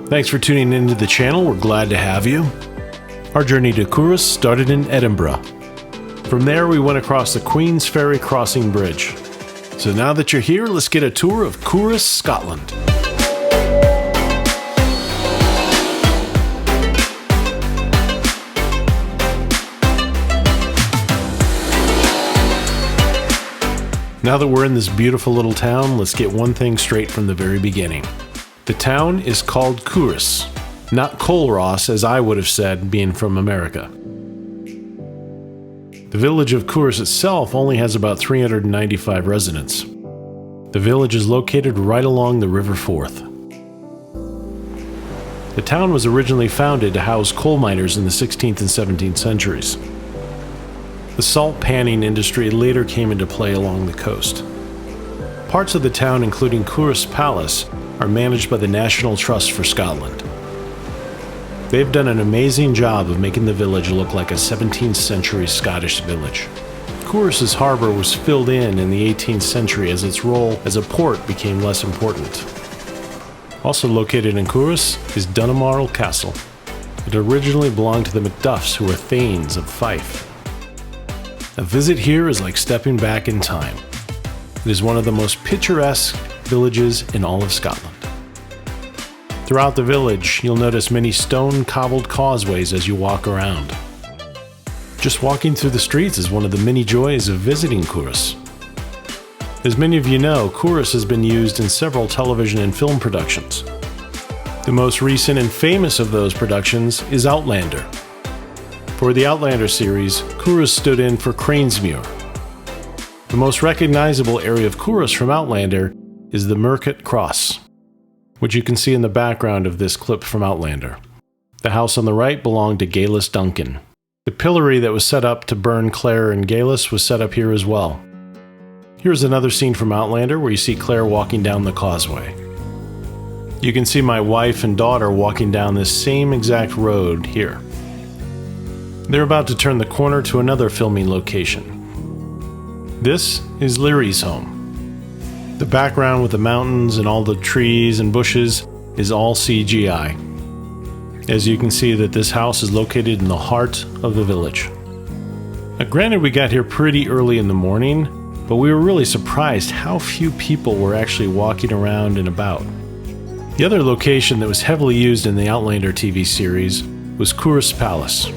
Thanks for tuning into the channel. We're glad to have you. Our journey to Kurus started in Edinburgh. From there, we went across the Queen's Ferry Crossing Bridge. So now that you're here, let's get a tour of Culross Scotland. Now that we're in this beautiful little town, let's get one thing straight from the very beginning. The town is called Kurus, not Culross as I would have said, being from America. The village of Kurus itself only has about 395 residents. The village is located right along the River Forth. The town was originally founded to house coal miners in the 16th and 17th centuries. The salt panning industry later came into play along the coast. Parts of the town, including Kurus Palace, are managed by the National Trust for Scotland. They've done an amazing job of making the village look like a 17th century Scottish village. Kurus's harbor was filled in the 18th century as its role as a port became less important. Also located in Kurus is Dunamar Castle. It originally belonged to the Macduffs, who were Thanes of Fife. A visit here is like stepping back in time. It is one of the most picturesque villages in all of Scotland. Throughout the village, you'll notice many stone cobbled causeways as you walk around. Just walking through the streets is one of the many joys of visiting Kurus. As many of you know, Kurus has been used in several television and film productions. The most recent and famous of those productions is Outlander. For the Outlander series, Kurus stood in for Cranesmuir. The most recognizable area of Kurus from Outlander is the Market Cross, which you can see in the background of this clip from Outlander. The house on the right belonged to Galus Duncan. The pillory that was set up to burn Clare and Galus was set up here as well. Here's another scene from Outlander where you see Clare walking down the causeway. You can see my wife and daughter walking down this same exact road here. They're about to turn the corner to another filming location. This is Leary's home. The background with the mountains and all the trees and bushes is all CGI. As you can see that this house is located in the heart of the village. Now, granted, we got here pretty early in the morning, but we were really surprised how few people were actually walking around and about. The other location that was heavily used in the Outlander TV series was Kurus Palace.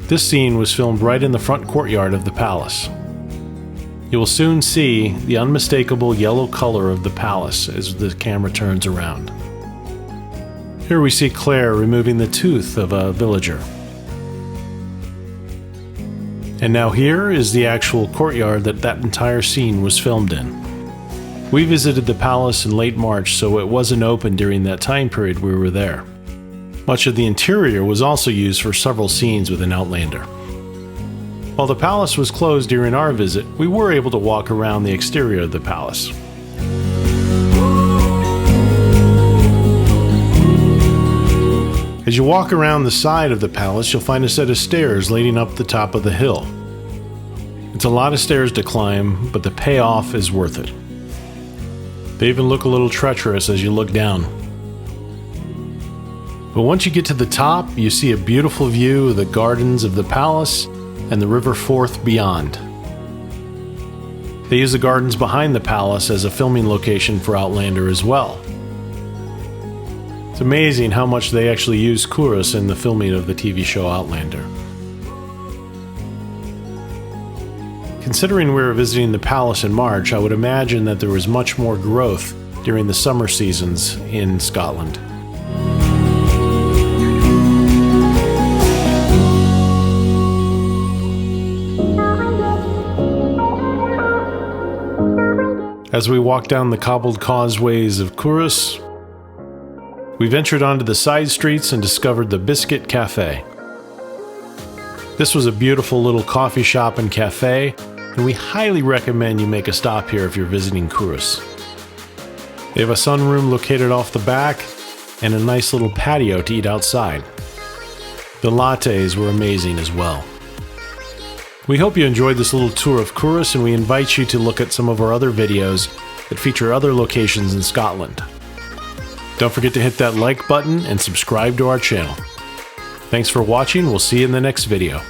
This scene was filmed right in the front courtyard of the palace. You will soon see the unmistakable yellow color of the palace as the camera turns around. Here we see Clare removing the tooth of a villager. And now here is the actual courtyard that entire scene was filmed in. We visited the palace in late March, so it wasn't open during that time period we were there. Much of the interior was also used for several scenes within Outlander. While the palace was closed during our visit, we were able to walk around the exterior of the palace. As you walk around the side of the palace, you'll find a set of stairs leading up the top of the hill. It's a lot of stairs to climb, but the payoff is worth it. They even look a little treacherous as you look down. But once you get to the top, you see a beautiful view of the gardens of the palace and the River Forth beyond. They use the gardens behind the palace as a filming location for Outlander as well. It's amazing how much they actually use Kurus in the filming of the TV show Outlander. Considering we were visiting the palace in March, I would imagine that there was much more growth during the summer seasons in Scotland. As we walk down the cobbled causeways of Kurus, we ventured onto the side streets and discovered the Biscuit Cafe. This was a beautiful little coffee shop and cafe, and we highly recommend you make a stop here if you're visiting Kurus. They have a sunroom located off the back and a nice little patio to eat outside. The lattes were amazing as well. We hope you enjoyed this little tour of Kurus, and we invite you to look at some of our other videos that feature other locations in Scotland. Don't forget to hit that like button and subscribe to our channel. Thanks for watching. We'll see you in the next video.